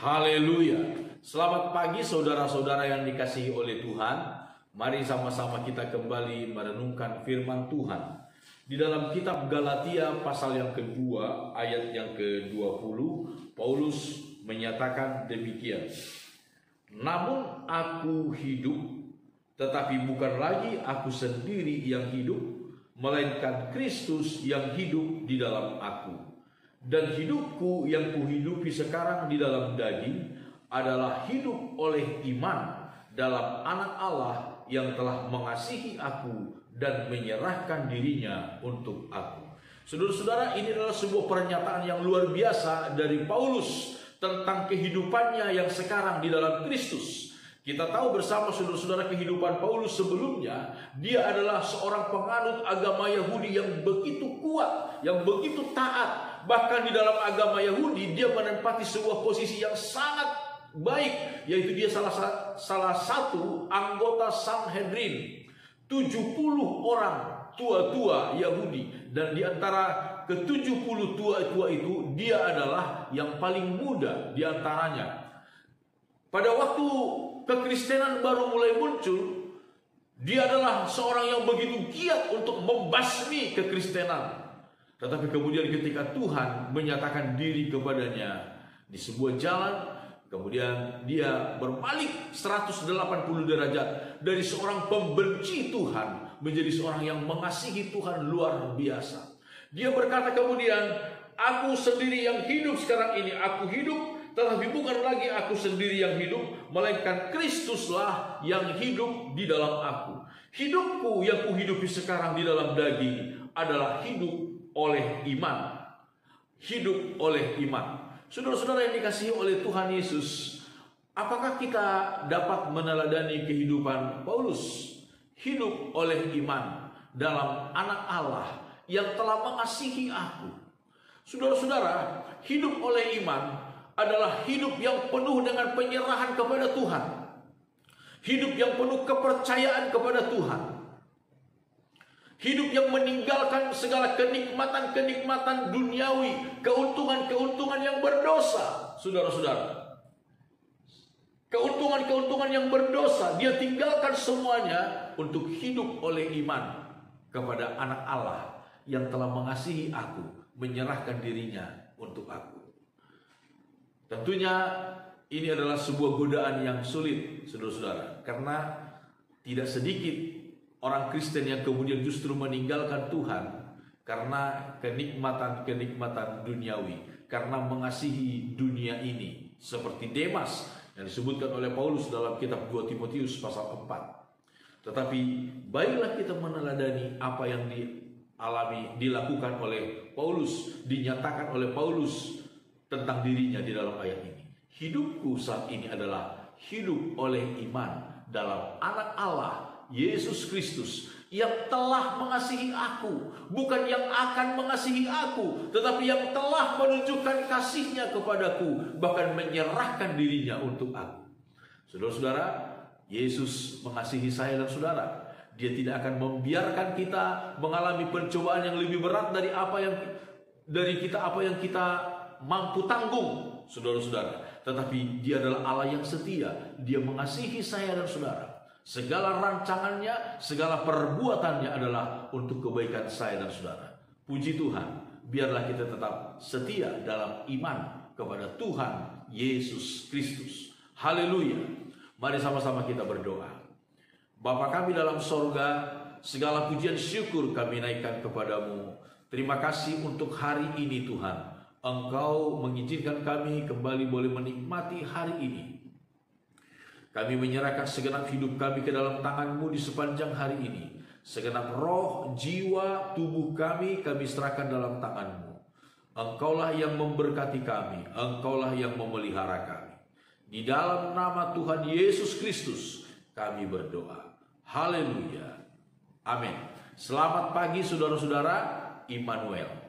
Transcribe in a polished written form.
Haleluya. Selamat pagi saudara-saudara yang dikasihi oleh Tuhan. Mari sama-sama kita kembali merenungkan firman Tuhan. Di dalam kitab Galatia pasal yang kedua ayat yang ke-20, Paulus menyatakan demikian. Namun aku hidup, tetapi bukan lagi aku sendiri yang hidup, melainkan Kristus yang hidup di dalam aku. Dan hidupku yang kuhidupi sekarang di dalam daging adalah hidup oleh iman dalam Anak Allah yang telah mengasihi aku dan menyerahkan dirinya untuk aku. Saudara-saudara, ini adalah sebuah pernyataan yang luar biasa dari Paulus tentang kehidupannya yang sekarang di dalam Kristus. Kita tahu bersama saudara-saudara kehidupan Paulus sebelumnya, dia adalah seorang penganut agama Yahudi yang begitu kuat, yang begitu taat. Bahkan di dalam agama Yahudi dia menempati sebuah posisi yang sangat baik, yaitu dia salah satu anggota Sanhedrin, 70 orang tua-tua Yahudi, dan di antara ke-70 tua-tua itu dia adalah yang paling muda di antaranya. Pada waktu kekristenan baru mulai muncul, dia adalah seorang yang begitu giat untuk membasmi kekristenan. Tetapi kemudian ketika Tuhan menyatakan diri kepadanya di sebuah jalan, kemudian dia berbalik 180 derajat dari seorang pembenci Tuhan menjadi seorang yang mengasihi Tuhan luar biasa. Dia berkata kemudian, aku sendiri yang hidup sekarang ini, aku hidup, tetapi bukan lagi aku sendiri yang hidup, melainkan Kristuslah yang hidup di dalam aku. Hidupku yang kuhidupi sekarang di dalam daging adalah hidup oleh iman. Hidup oleh iman. Saudara-saudara yang dikasihi oleh Tuhan Yesus, apakah kita dapat meneladani kehidupan Paulus? Hidup oleh iman dalam Anak Allah yang telah mengasihi aku. Saudara-saudara, hidup oleh iman adalah hidup yang penuh dengan penyerahan kepada Tuhan. Hidup yang penuh kepercayaan kepada Tuhan. Hidup yang meninggalkan segala kenikmatan-kenikmatan duniawi, keuntungan-keuntungan yang berdosa. Saudara-saudara, keuntungan-keuntungan yang berdosa, dia tinggalkan semuanya untuk hidup oleh iman kepada Anak Allah yang telah mengasihi aku, menyerahkan dirinya untuk aku. Tentunya ini adalah sebuah godaan yang sulit, saudara-saudara, karena tidak sedikit orang Kristen yang kemudian justru meninggalkan Tuhan karena kenikmatan-kenikmatan duniawi, karena mengasihi dunia ini, seperti Demas yang disebutkan oleh Paulus dalam kitab 2 Timotius pasal 4. Tetapi baiklah kita meneladani apa yang dilakukan oleh Paulus, dinyatakan oleh Paulus tentang dirinya di dalam ayat ini. Hidupku saat ini adalah hidup oleh iman dalam Anak Allah Yesus Kristus yang telah mengasihi aku, bukan yang akan mengasihi aku, tetapi yang telah menunjukkan kasihnya kepadaku, bahkan menyerahkan dirinya untuk aku. Saudara-saudara, Yesus mengasihi saya dan saudara. Dia tidak akan membiarkan kita mengalami pencobaan yang lebih berat dari apa yang kita mampu tanggung, saudara-saudara. Tetapi dia adalah Allah yang setia. Dia mengasihi saya dan saudara. Segala rancangannya, segala perbuatannya adalah untuk kebaikan saya dan saudara. Puji Tuhan, biarlah kita tetap setia dalam iman kepada Tuhan Yesus Kristus. Haleluya. Mari sama-sama kita berdoa. Bapa kami dalam sorga, segala pujian syukur kami naikkan kepadamu. Terima kasih untuk hari ini Tuhan. Engkau mengizinkan kami kembali boleh menikmati hari ini. Kami menyerahkan segenap hidup kami ke dalam tangan-Mu di sepanjang hari ini. Segenap roh, jiwa, tubuh kami serahkan dalam tangan-Mu. Engkaulah yang memberkati kami. Engkaulah yang memelihara kami. Di dalam nama Tuhan Yesus Kristus kami berdoa. Haleluya. Amin. Selamat pagi saudara-saudara. Immanuel.